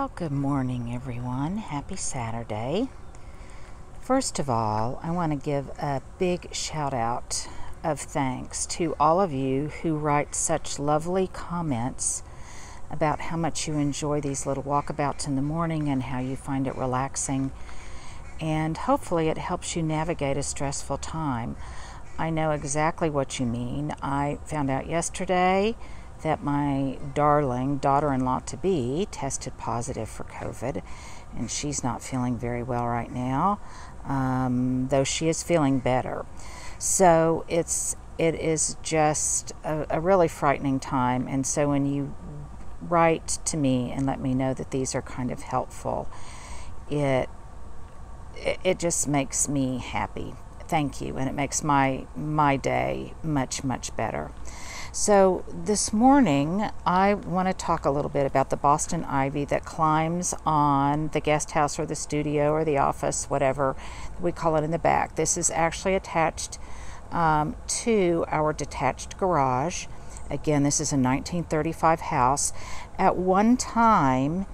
Well, good morning, everyone. Happy Saturday. First of all, I want to give a big shout out of thanks to all of you who write such lovely comments about how much you enjoy these little walkabouts in the morning and how you find it relaxing. And hopefully it helps you navigate a stressful time. I know exactly what you mean. I found out yesterday that my darling daughter-in-law-to-be tested positive for COVID, and she's not feeling very well right now, though she is feeling better. So it is just a really frightening time, and so when you write to me and let me know that these are kind of helpful, it just makes me happy. Thank you, and it makes my day much, much better. So this morning, I want to talk a little bit about the Boston ivy that climbs on the guest house or the studio or the office, whatever we call it, in the back. This is actually attached to our detached garage. Again, this is a 1935 house. At one time,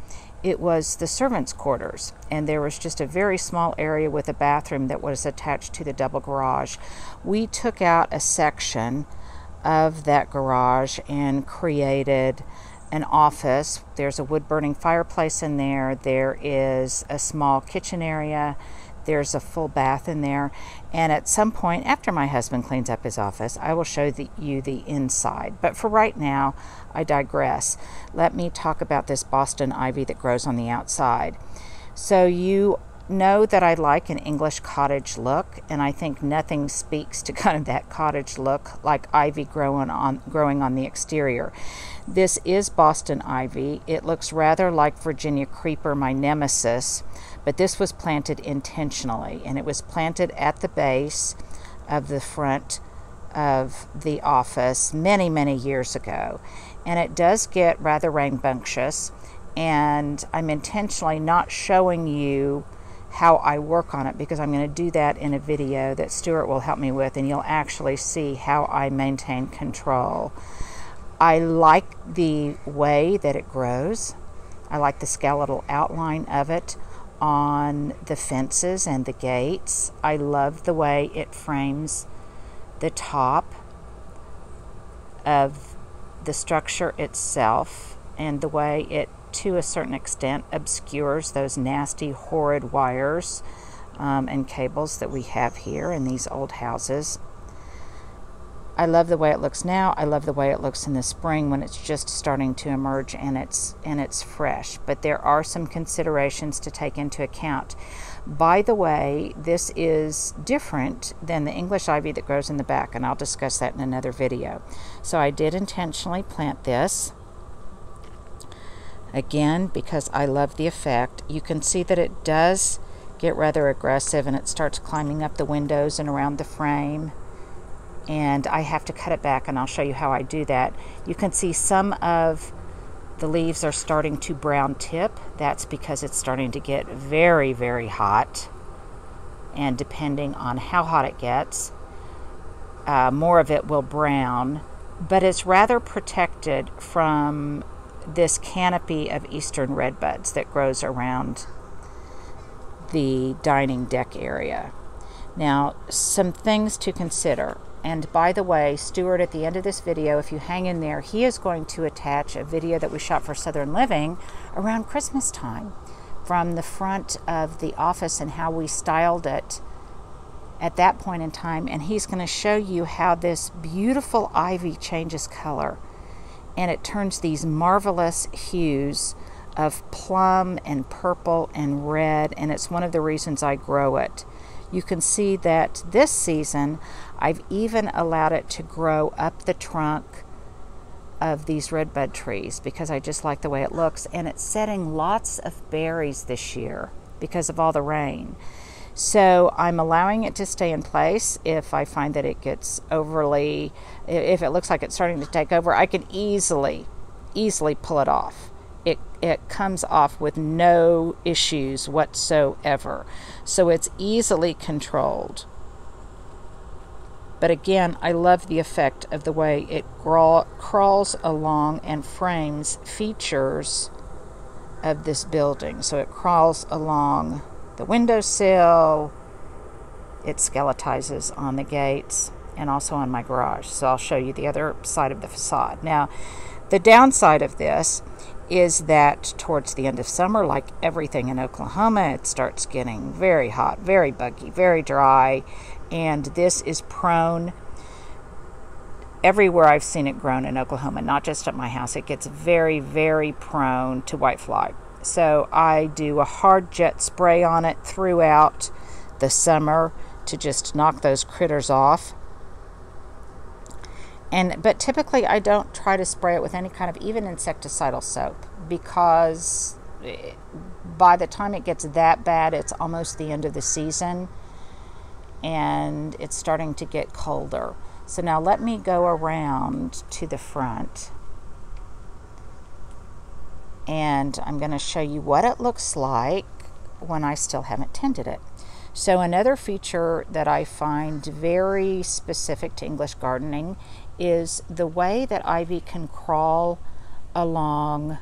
it was the servants' quarters, and there was just a very small area with a bathroom that was attached to the double garage. We took out a section of that garage and created an office. There's a wood-burning fireplace in there. There is a small kitchen area. There's a full bath in there. And at some point, after my husband cleans up his office, I will show you the inside. But for right now, I digress. Let me talk about this Boston ivy that grows on the outside. So you know that I like an English cottage look, and I think nothing speaks to kind of that cottage look like ivy growing on the exterior. This is Boston ivy. It looks rather like Virginia creeper, my nemesis, but this was planted intentionally, and it was planted at the base of the front of the office many, many years ago. And it does get rather rambunctious, and I'm intentionally not showing you how I work on it because I'm going to do that in a video that Stuart will help me with, and you'll actually see how I maintain control. I like the way that it grows. I like the skeletal outline of it on the fences and the gates. I love the way it frames the top of the structure itself and the way it, to a certain extent, obscures those nasty, horrid wires and cables that we have here in these old houses. I love the way it looks now. I love the way it looks in the spring when it's just starting to emerge and it's fresh. But there are some considerations to take into account. By the way, this is different than the English ivy that grows in the back, and I'll discuss that in another video. So I did intentionally plant this. Again, because I love the effect. You can see that it does get rather aggressive, and it starts climbing up the windows and around the frame. And I have to cut it back, and I'll show you how I do that. You can see some of the leaves are starting to brown tip. That's because it's starting to get very, very hot. And depending on how hot it gets, more of it will brown. But it's rather protected from this canopy of eastern redbuds that grows around the dining deck area. Now, some things to consider. And by the way, Stuart, at the end of this video, if you hang in there, he is going to attach a video that we shot for Southern Living around Christmas time from the front of the office and how we styled it at that point in time. And he's going to show you how this beautiful ivy changes color. And it turns these marvelous hues of plum and purple and red, and it's one of the reasons I grow it. You can see that this season, I've even allowed it to grow up the trunk of these redbud trees because I just like the way it looks, and it's setting lots of berries this year because of all the rain. So I'm allowing it to stay in place. If I find that it gets overly, if it looks like it's starting to take over, I can easily pull it off. It comes off with no issues whatsoever. So it's easily controlled. But again, I love the effect of the way it crawls along and frames features of this building. So it crawls along the windowsill, it skeletizes on the gates, and also on my garage. So I'll show you the other side of the facade. Now, the downside of this is that towards the end of summer, like everything in Oklahoma, it starts getting very hot, very buggy, very dry, and this is prone everywhere I've seen it grown in Oklahoma, not just at my house. It gets very, very prone to whitefly. So I do a hard jet spray on it throughout the summer to just knock those critters off. But typically I don't try to spray it with any kind of even insecticidal soap, because by the time it gets that bad, it's almost the end of the season and it's starting to get colder. So now let me go around to the front and I'm going to show you what it looks like when I still haven't tended it. So another feature that I find very specific to English gardening is the way that ivy can crawl along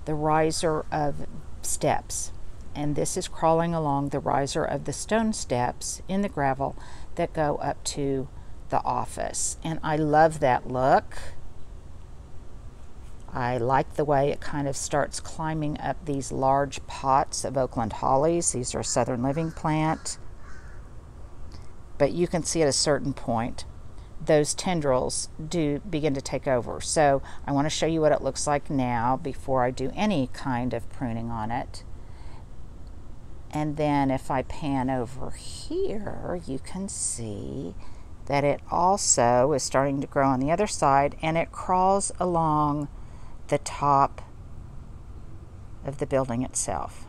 the riser of steps. And this is crawling along the riser of the stone steps in the gravel that go up to the office. And I love that look. I like the way it kind of starts climbing up these large pots of Oakland Hollies. These are a Southern Living plant. But you can see at a certain point, those tendrils do begin to take over. So I want to show you what it looks like now before I do any kind of pruning on it. And then if I pan over here, you can see that it also is starting to grow on the other side, and it crawls along the top of the building itself.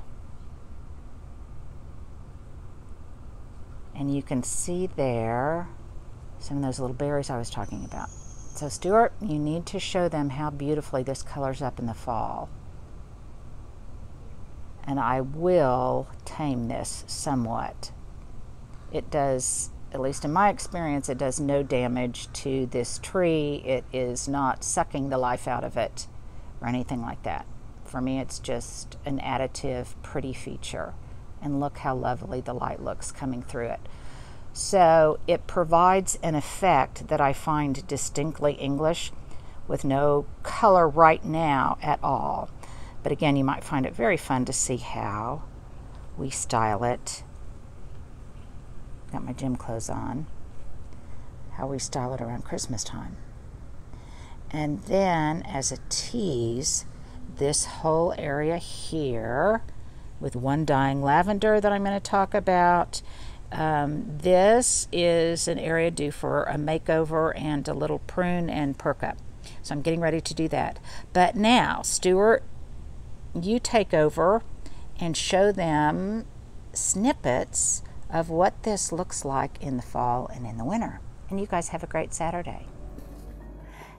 And you can see there some of those little berries I was talking about. So Stuart, you need to show them how beautifully this colors up in the fall. And I will tame this somewhat. It does, at least in my experience, it does no damage to this tree. It is not sucking the life out of it or anything like that. For me, it's just an additive, pretty feature. And look how lovely the light looks coming through it. So it provides an effect that I find distinctly English with no color right now at all. But again, you might find it very fun to see how we style it. Got my gym clothes on. How we style it around Christmas time. And then as a tease, this whole area here with one dying lavender that I'm going to talk about. This is an area due for a makeover and a little prune and perk up. So I'm getting ready to do that. But now, Stuart, you take over and show them snippets of what this looks like in the fall and in the winter. And you guys have a great Saturday.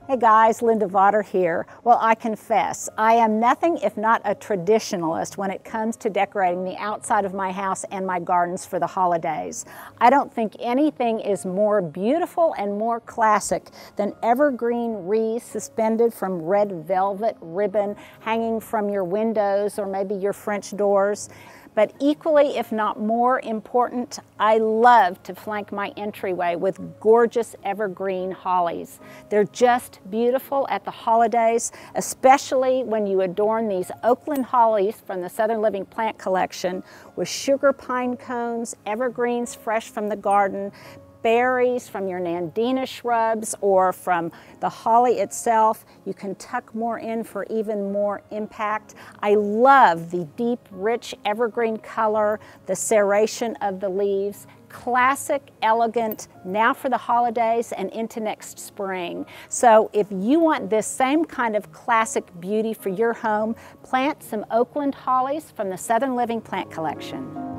Hey guys, Linda Vater here. Well, I confess, I am nothing if not a traditionalist when it comes to decorating the outside of my house and my gardens for the holidays. I don't think anything is more beautiful and more classic than evergreen wreaths suspended from red velvet ribbon hanging from your windows or maybe your French doors. But equally, if not more important, I love to flank my entryway with gorgeous evergreen hollies. They're just beautiful at the holidays, especially when you adorn these Oakland Hollies from the Southern Living Plant Collection with sugar pine cones, evergreens fresh from the garden, berries from your Nandina shrubs or from the holly itself. You can tuck more in for even more impact. I love the deep, rich evergreen color, the serration of the leaves. Classic, elegant, now for the holidays and into next spring. So if you want this same kind of classic beauty for your home, plant some Oakland Hollies from the Southern Living Plant Collection.